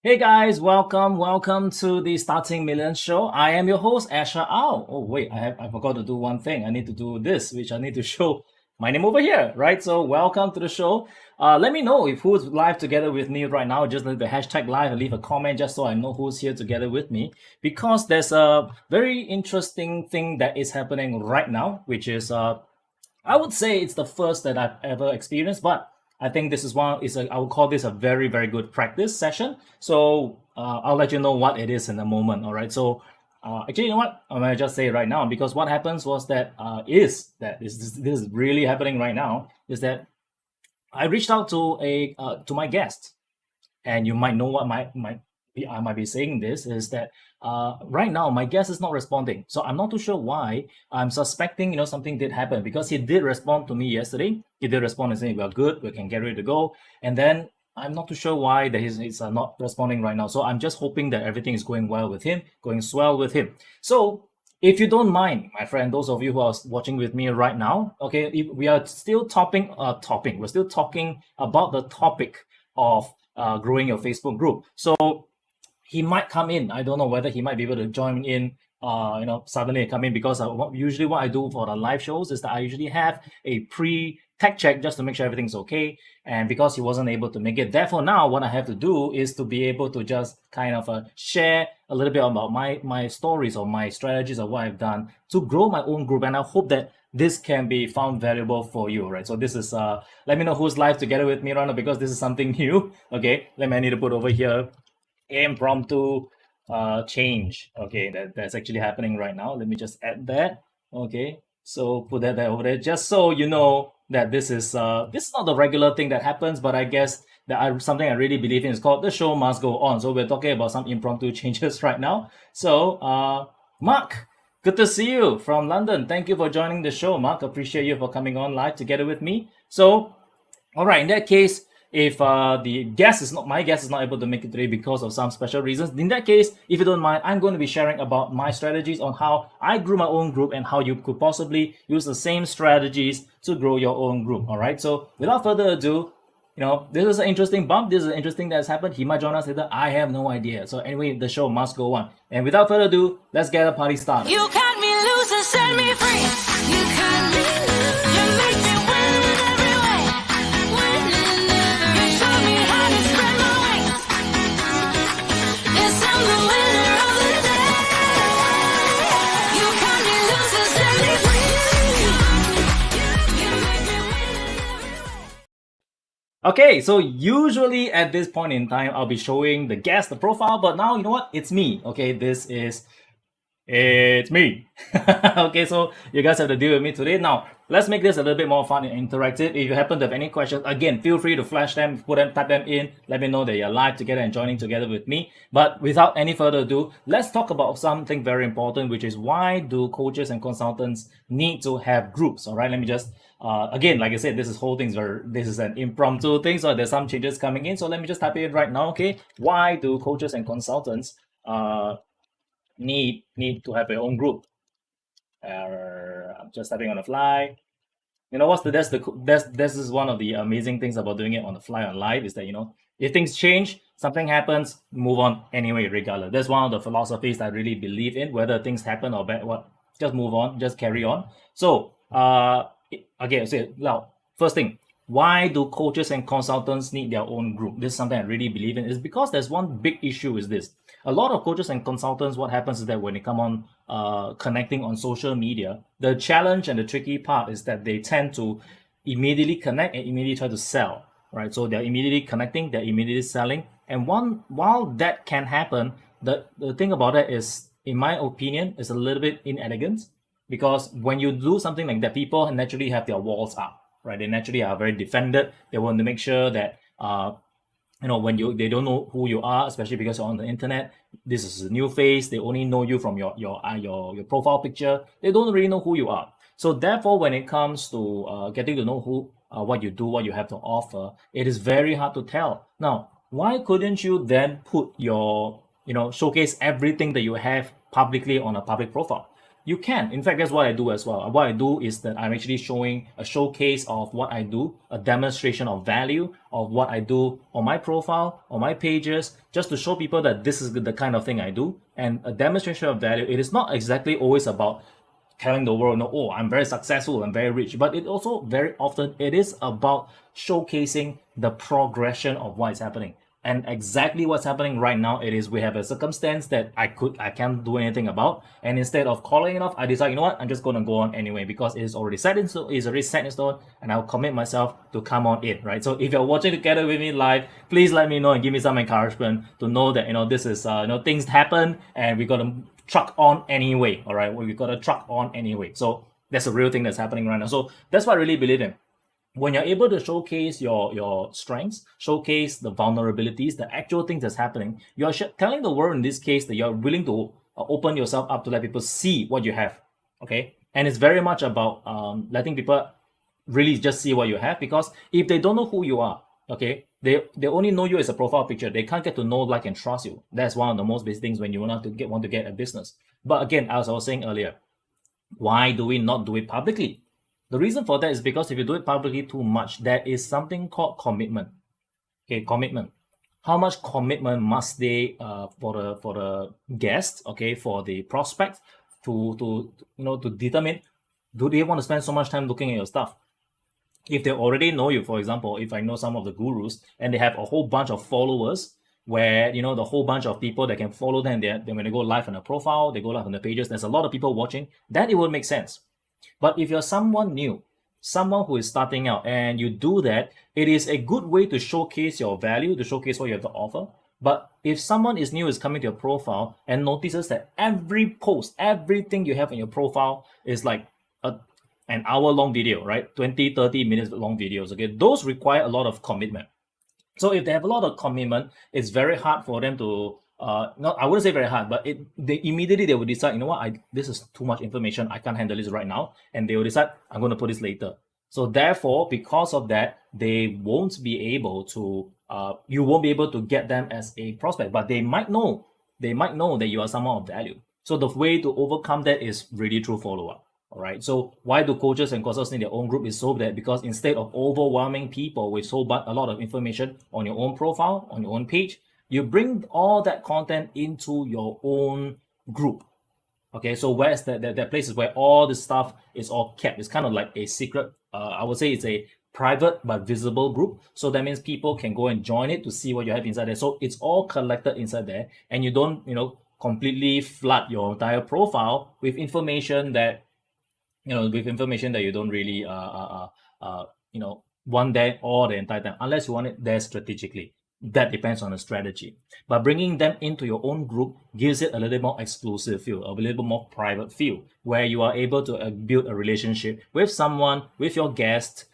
Hey guys, welcome to the Starting Million Show. I am your host, Asher Au. Oh wait, I forgot to do one thing. I need to do this, which I need to show my name over here, right? So welcome to the show. Let me know if who's live together with me right now. Just leave the hashtag live and leave a comment just so I know who's here together with me. Because there's a very interesting thing that is happening right now, which is I would say it's the first that I've ever experienced, but I think this is I would call this a very good practice session. So I'll let you know what it is in a moment. All right. So actually, you know what? I'm gonna just say it right now because what happens was that this is really happening right now. Is that I reached out to my guest, and you might know what I might be saying this is that right now my guest is not responding, so I'm not too sure why. I'm suspecting something did happen because he did respond to me yesterday. He did respond and saying we're good, we can get ready to go, and then I'm not too sure why that he's not responding right now. So I'm just hoping that everything is going well with him, going swell with him. So if you don't mind, my friend, those of you who are watching with me right now, okay, if we are still we're still talking about the topic of growing your Facebook group. So he might come in. I don't know whether he might be able to join in. Suddenly come in because usually what I do for the live shows is that I usually have a pre-tech check just to make sure everything's okay. And because he wasn't able to make it, therefore now what I have to do is to be able to just kind of share a little bit about my stories or my strategies of what I've done to grow my own group. And I hope that this can be found valuable for you, right? So this is let me know who's live together with me right now because this is something new. Okay, I need to put over here impromptu change. Okay, that's actually happening right now. Let me just add that. Okay, so put that over there just so you know that this is not the regular thing that happens, but I guess that something I really believe in is called the show must go on. So we're talking about some impromptu changes right now. So Mark, good to see you from London. Thank you for joining the show, Mark. Appreciate you for coming on live together with me. So all right, in that case, if my guest is not able to make it today because of some special reasons, in that case, if you don't mind, I'm going to be sharing about my strategies on how I grew my own group and how you could possibly use the same strategies to grow your own group. All right. So without further ado, this is an interesting bump. This is an interesting that's happened. He might join us later. I have no idea. So anyway, the show must go on. And without further ado, let's get the party started. You cut me loose and set me free. You cut me loose. You make me win in every way. Win in every way. You show me how to spread my wings. Yes, I'm the winner of the day. You cut me loose and set me free. You make me win in every way. Okay, so usually at this point in time, I'll be showing the guest, the profile, but now, you know what? It's me. Okay, it's me. Okay, so you guys have to deal with me today. Now, let's make this a little bit more fun and interactive. If you happen to have any questions, again, feel free to flash them, type them in. Let me know that you're live together and joining together with me. But without any further ado, let's talk about something very important, which is why do coaches and consultants need to have groups? All right, let me just again, like I said, this is an impromptu thing, so there's some changes coming in. So let me just type it in right now. Okay, why do coaches and consultants need to have their own group? I'm just typing on the fly. You know this is one of the amazing things about doing it on the fly on live is that if things change, something happens, move on anyway, regardless. That's one of the philosophies that I really believe in. Whether things happen or bad, just move on, just carry on. So again, now first thing, why do coaches and consultants need their own group? This is something I really believe in. Is because there's one big issue is this. A lot of coaches and consultants, what happens is that when they come on connecting on social media, the challenge and the tricky part is that they tend to immediately connect and immediately try to sell, right? So they're immediately connecting, they're immediately selling. And while that can happen, the thing about that is, in my opinion, is a little bit inelegant. Because when you do something like that, people naturally have their walls up, right? They naturally are very defended. They want to make sure that when they don't know who you are, especially because you're on the internet. This is a new face. They only know you from your profile picture. They don't really know who you are. So therefore, when it comes to getting to know what you do, what you have to offer, it is very hard to tell. Now, why couldn't you then put showcase everything that you have publicly on a public profile? You can. In fact, that's what I do as well. What I do is that I'm actually showing a showcase of what I do, a demonstration of value of what I do on my profile, on my pages, just to show people that this is the kind of thing I do. And a demonstration of value, it is not exactly always about telling the world, no, oh, I'm very successful, I'm very rich. But it also very often it is about showcasing the progression of what is happening. And exactly what's happening right now, it is we have a circumstance that I can't do anything about. And instead of calling it off, I decide, you know what, I'm just gonna go on anyway because it is already set in stone, it's already set in stone, and I'll commit myself to come on it, right? So if you're watching together with me live, please let me know and give me some encouragement to know that this is things happen and we gotta truck on anyway. All right, we gotta truck on anyway. So that's a real thing that's happening right now. So that's what I really believe in. When you're able to showcase your strengths, showcase the vulnerabilities, the actual things that's happening, you're telling the world in this case that you're willing to open yourself up to let people see what you have. Okay, and it's very much about letting people really just see what you have, because if they don't know who you are, okay, they only know you as a profile picture. They can't get to know, like, and trust you. That's one of the most basic things when you want to get a business. But again, as I was saying earlier, why do we not do it publicly? The reason for that is because if you do it publicly too much, there is something called commitment. Okay, commitment. How much commitment must they for the guest, okay, for the prospect to determine, do they want to spend so much time looking at your stuff? If they already know you, for example, if I know some of the gurus and they have a whole bunch of followers where, the whole bunch of people that can follow them, then when they go live on a profile, they go live on the pages, there's a lot of people watching, then it will make sense. But if you're someone new, someone who is starting out, and you do that, it is a good way to showcase your value, to showcase what you have to offer. But if someone is new, is coming to your profile and notices that every post, everything you have in your profile is like an hour-long video, right? 20, 30 minutes long videos, okay? Those require a lot of commitment. So if they have a lot of commitment, it's very hard for them to I wouldn't say very hard, but they immediately will decide, you know what, this is too much information, I can't handle this right now, and they will decide, I'm going to put this later. So therefore, because of that, they won't be able to you won't be able to get them as a prospect, but they might know that you are someone of value. So the way to overcome that is really through follow-up. All right. So why do coaches and consultants in their own group is so that because instead of overwhelming people with a lot of information on your own profile, on your own page, you bring all that content into your own group. Okay. So where's that places where all the stuff is all kept? It's kind of like a secret. I would say it's a private but visible group. So that means people can go and join it to see what you have inside there. So it's all collected inside there, and you don't, completely flood your entire profile with information that you don't really want that all the entire time, unless you want it there strategically. That depends on the strategy. But bringing them into your own group gives it a little bit more exclusive feel, a little bit more private feel, where you are able to build a relationship with someone, with your guest,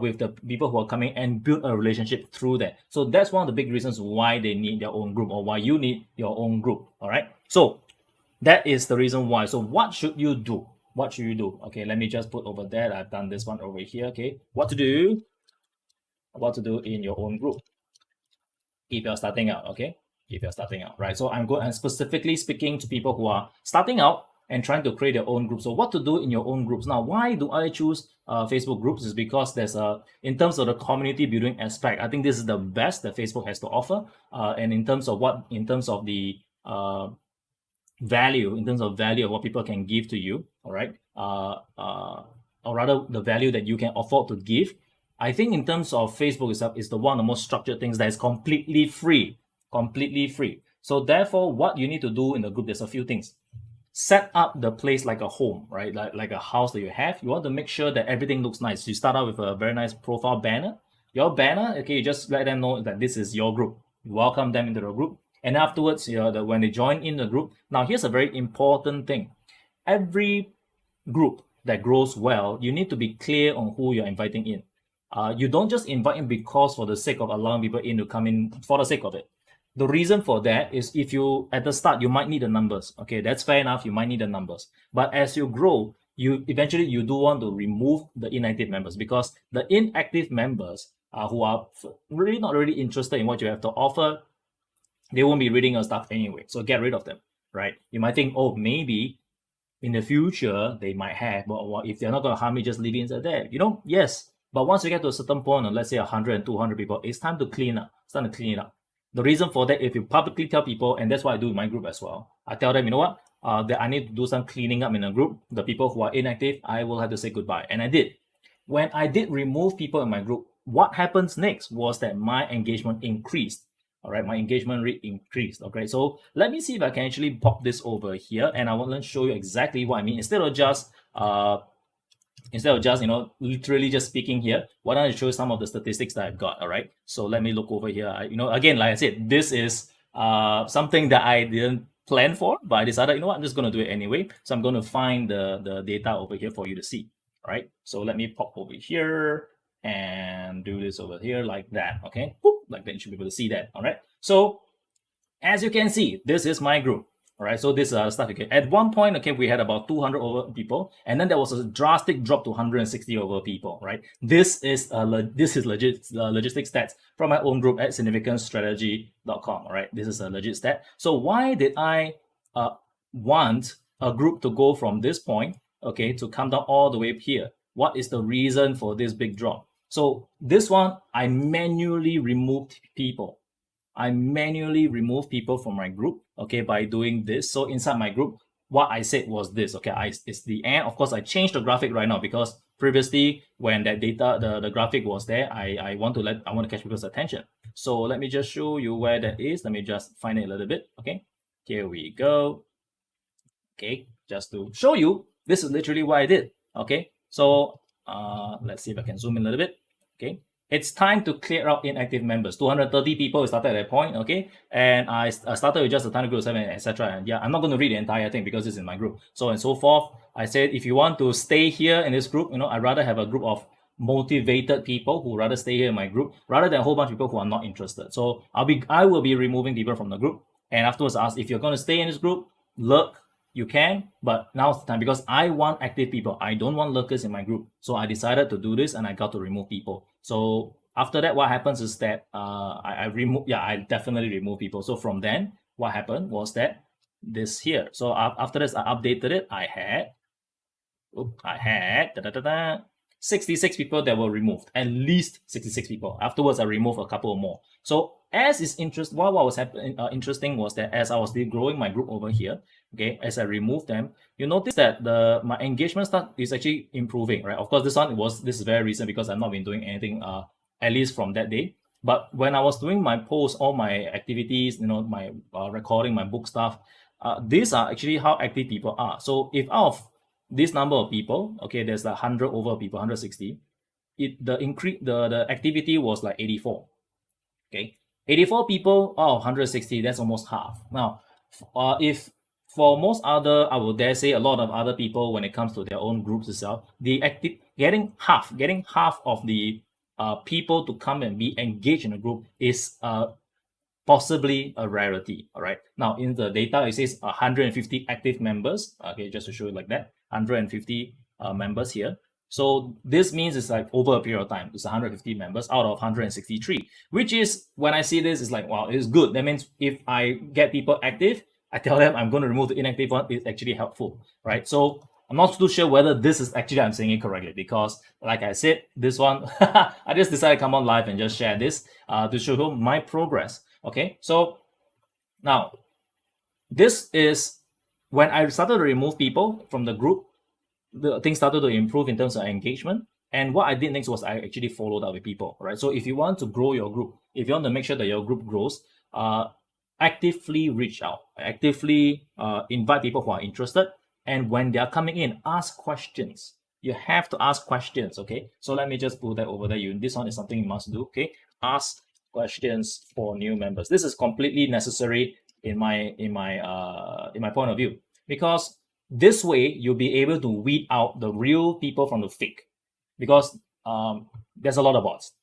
with the people who are coming, and build a relationship through that. So that's one of the big reasons why they need their own group, or why you need your own group. All right. So that is the reason why. So what should you do? What should you do? Okay, let me just put over there. I've done this one over here. Okay, what to do in your own group if you're starting out. Okay, if you're starting out, right? So I'm specifically speaking to people who are starting out and trying to create their own group. So what to do in your own groups. Now, why do I choose Facebook groups? Is because there's in terms of the community building aspect, I think this is the best that Facebook has to offer. And in terms of the value, of what people can give to you, all right, or rather the value that you can afford to give, I think in terms of Facebook itself is the one of the most structured things that is completely free. So therefore, what you need to do in the group, there's a few things. Set up the place like a home, right? Like a house that you have. You want to make sure that everything looks nice. You start out with a very nice profile banner. Your banner, okay, you just let them know that this is your group. You welcome them into the group. And afterwards, when they join in the group, now here's a very important thing. Every group that grows well, you need to be clear on who you're inviting in. You don't just invite in because for the sake of allowing people in to come in for the sake of it. The reason for that is if you, at the start, you might need the numbers. Okay, that's fair enough. You might need the numbers. But as you grow, you do want to remove the inactive members, because the inactive members who are really not really interested in what you have to offer, they won't be reading your stuff anyway. So get rid of them, right? You might think, oh, maybe in the future they might have, but if they're not going to harm me, just leave it inside there. Yes. But once you get to a certain point, let's say 100 and 200 people, it's time to clean up. It's time to clean it up. The reason for that, if you publicly tell people, and that's what I do in my group as well, I tell them, you know what, that I need to do some cleaning up in a group. The people who are inactive, I will have to say goodbye. And I did. When I did remove people in my group, what happens next was that my engagement increased. All right, my engagement rate increased. Okay, so let me see if I can actually pop this over here, and I want to show you exactly what I mean. Instead of just literally just speaking here, why don't I show you some of the statistics that I've got? All right, so let me look over here. Again, like I said, this is something that I didn't plan for, but I decided, I'm just going to do it anyway. So I'm going to find the data over here for you to see. All right, so let me pop over here and do this over here like that. Okay, boop, like that. You should be able to see that. All right, so as you can see, this is my group. All right, so this stuff. Okay, at one point, okay, we had about 200 over people, and then there was a drastic drop to 160 over people. Right, this is legit logistic stats from my own group at significancestrategy.com. All right, this is a legit stat. So why did I want a group to go from this point, okay, to come down all the way up here? What is the reason for this big drop? So this one, I manually removed people. I manually remove people from my group, okay, by doing this. So inside my group, what I said was this, okay, it's the end. Of course, I changed the graphic right now because previously when that data, the graphic was there, I want to catch people's attention. So let me just show you where that is. Let me just find it a little bit, okay. Here we go. Okay, just to show you, this is literally what I did, okay. So let's see if I can zoom in a little bit, okay. It's time to clear out inactive members. 230 people started at that point, okay? And I started with just a tiny group of 7, etc. And yeah, I'm not going to read the entire thing because it's in my group. So and so forth. I said, if you want to stay here in this group, I'd rather have a group of motivated people who rather stay here in my group rather than a whole bunch of people who are not interested. So I will be removing people from the group. And afterwards I asked, if you're going to stay in this group, look, you can, but now's the time because I want active people. I don't want lurkers in my group. So I decided to do this and I got to remove people. So after that, what happens is that I definitely remove people. So from then, what happened was that this here. So after this, I updated it. I had 66 people that were removed, at least 66 people. Afterwards, I removed a couple more. So as is interesting, what was happening interesting was that as I was growing my group over here, okay, as I removed them, you notice that my engagement is actually improving, right? Of course, this is very recent because I've not been doing anything at least from that day. But when I was doing my posts, all my activities, my recording, my book stuff, these are actually how active people are. So if out of this number of people, okay, there's 100 over people, 160, the activity was like 84. Okay, 84 people out of 160, that's almost half. Now, if for most other, I would dare say a lot of other people, when it comes to their own groups itself, getting half of the people to come and be engaged in a group is possibly a rarity. All right. Now in the data, it says 150 active members. Okay, just to show you like that, 150 members here. So this means it's like over a period of time, it's 150 members out of 163, which is, when I see this, it's like, wow, it's good. That means if I get people active, I tell them I'm going to remove the inactive one, it's actually helpful, right? So I'm not too sure whether this is actually, I'm saying it correctly, because like I said, this one, I just decided to come on live and just share this to show you my progress. Okay, so now this is when I started to remove people from the group, the things started to improve in terms of engagement. And what I did next was I actually followed up with people, right? So if you want to grow your group, if you want to make sure that your group grows, actively reach out, actively invite people who are interested. And when they are coming in, ask questions. You have to ask questions, okay? So let me just put that over there. This one is something you must do, okay? Ask questions for new members. This is completely necessary in my point of view, because this way you'll be able to weed out the real people from the fake, because there's a lot of bots,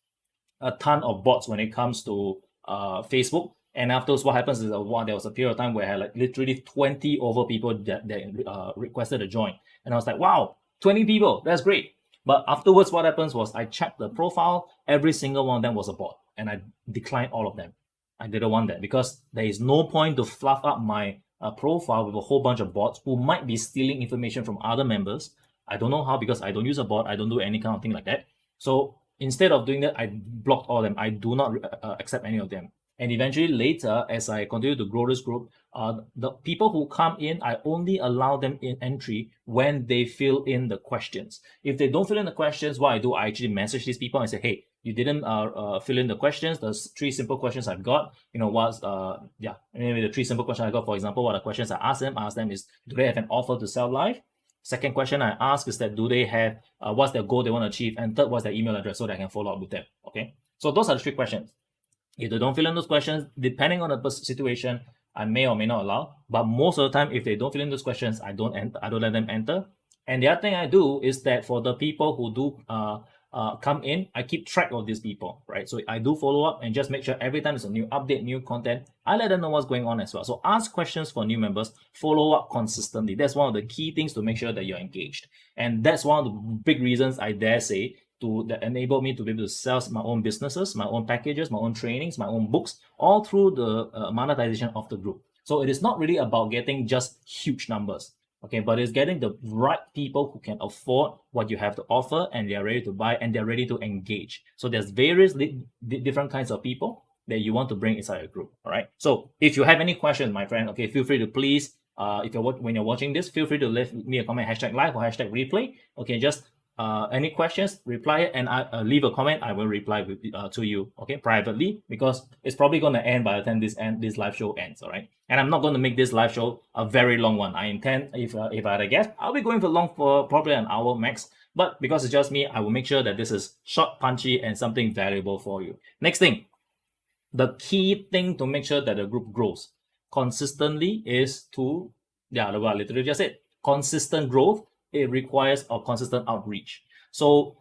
a ton of bots when it comes to Facebook. And afterwards, what happens is there was a period of time where I had like literally 20 over people that requested to join. And I was like, wow, 20 people, that's great. But afterwards, what happens was I checked the profile, every single one of them was a bot, and I declined all of them. I didn't want that because there is no point to fluff up my profile with a whole bunch of bots who might be stealing information from other members. I don't know how because I don't use a bot. I don't do any kind of thing like that. So instead of doing that, I blocked all of them. I do not accept any of them. And eventually later, as I continue to grow this group, the people who come in, I only allow them in entry when they fill in the questions. If they don't fill in the questions, what I do, I actually message these people and say, hey, you didn't fill in the questions. There's 3 simple questions I've got. Maybe the 3 simple questions I got, for example, what the questions I ask them is, do they have an offer to sell live? Second question I ask is that, do they have, what's their goal they want to achieve? And third, what's their email address so that I can follow up with them, okay? So those are the 3 questions. If they don't fill in those questions, depending on the situation, I may or may not allow. But most of the time, if they don't fill in those questions, I don't let them enter. And the other thing I do is that for the people who do come in, I keep track of these people, right? So I do follow up and just make sure every time there's a new update, new content, I let them know what's going on as well. So ask questions for new members, follow up consistently. That's one of the key things to make sure that you're engaged. And that's one of the big reasons I dare say that enable me to be able to sell my own businesses, my own packages, my own trainings, my own books, all through the monetization of the group. So it is not really about getting just huge numbers, okay, but it's getting the right people who can afford what you have to offer, and they're ready to buy and they're ready to engage. So there's various different kinds of people that you want to bring inside a group. All right. So if you have any questions, my friend, okay, feel free to please, when you're watching this, feel free to leave me a comment, #live or #replay. Okay, just any questions, reply it, and I leave a comment. I will reply to you, okay, privately, because it's probably going to end by the time this live show ends. All right, and I'm not going to make this live show a very long one. I intend, if I had a guest, I'll be going for probably an hour max. But because it's just me, I will make sure that this is short, punchy, and something valuable for you. Next thing, the key thing to make sure that the group grows consistently is to, what I literally just said, consistent growth. It requires a consistent outreach. So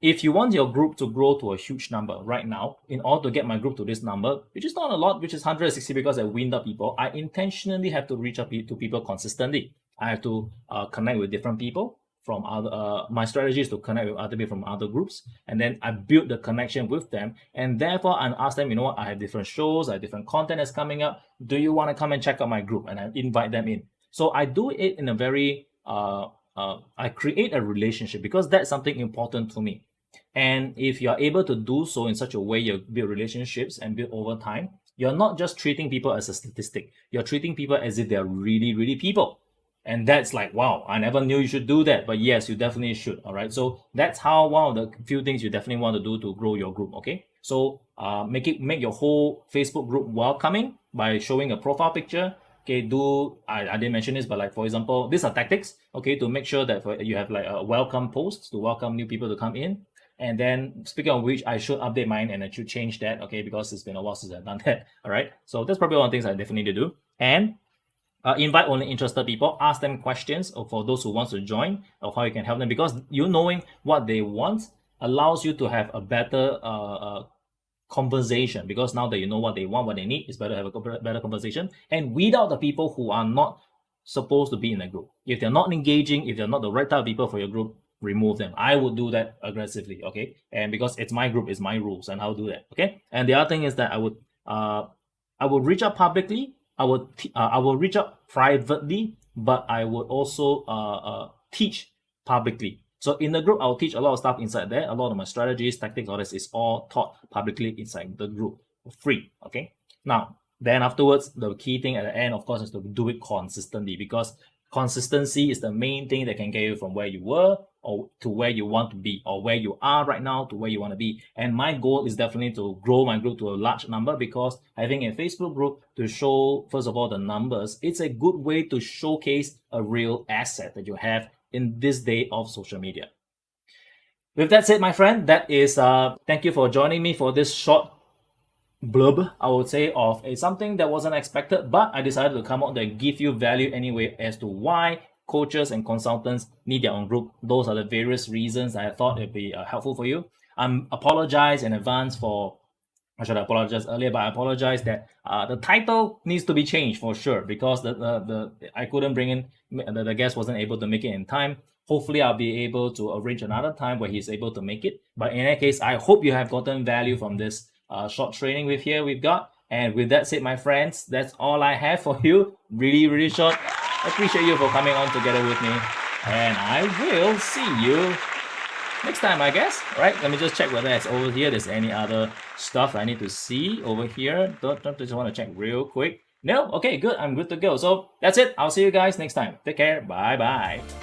if you want your group to grow to a huge number right now, in order to get my group to this number, which is not a lot, which is 160 because I wind up people, I intentionally have to reach out to people consistently. I have to connect with different people from other, my strategy is to connect with other people from other groups, and then I build the connection with them, and therefore I ask them, you know what, I have different shows, I have different content that's coming up. Do you want to come and check out my group? And I invite them in. So I do it in a very I create a relationship, because that's something important to me. And if you're able to do so in such a way, you build relationships and build over time, you're not just treating people as a statistic. You're treating people as if they're really, really people. And that's like, wow, I never knew you should do that. But yes, you definitely should. All right. So that's how one of the few things you definitely want to do to grow your group. Okay. So make your whole Facebook group welcoming by showing a profile picture. Okay, I didn't mention this, but like, for example, these are tactics, okay, to make sure that you have like a welcome post to welcome new people to come in. And then speaking of which, I should update mine and I should change that, okay, because it's been a while since I've done that. All right, so that's probably one of the things I definitely need to do. And invite only interested people, ask them questions for those who want to join, of how you can help them, because you knowing what they want allows you to have a better conversation, because now that you know what they want, what they need, it's better to have a better conversation, and weed out the people who are not supposed to be in a group. If they're not engaging, if they're not the right type of people for your group, remove them. I would do that aggressively, okay? And because it's my group, it's my rules, and I'll do that, okay? And the other thing is that I would reach out publicly, I will reach out privately, but I would also teach publicly. So in the group, I'll teach a lot of stuff inside there. A lot of my strategies, tactics, all this is all taught publicly inside the group for free. Okay. Now, then afterwards, the key thing at the end, of course, is to do it consistently, because consistency is the main thing that can get you from where you were or to where you want to be, or where you are right now to where you want to be. And my goal is definitely to grow my group to a large number, because having a Facebook group to show, first of all, the numbers, it's a good way to showcase a real asset that you have in this day of social media. With that said, my friend, that is thank you for joining me for this short blurb, I would say, of something that wasn't expected, but I decided to come out and give you value anyway as to why coaches and consultants need their own group. Those are the various reasons I thought it'd be helpful for you. Apologize in advance for, I should have apologized earlier, but I apologize that the title needs to be changed for sure, because I couldn't bring in, the guest wasn't able to make it in time. Hopefully I'll be able to arrange another time where he's able to make it. But in any case, I hope you have gotten value from this short training we've got. And with that said, my friends, that's all I have for you. Really, really short. Appreciate you for coming on together with me. And I will see you next time, I guess. Right? Let me just check whether it's over here. There's any other stuff I need to see over here. Don't just want to check real quick. No? Okay, good. I'm good to go. So that's it. I'll see you guys next time. Take care. Bye-bye.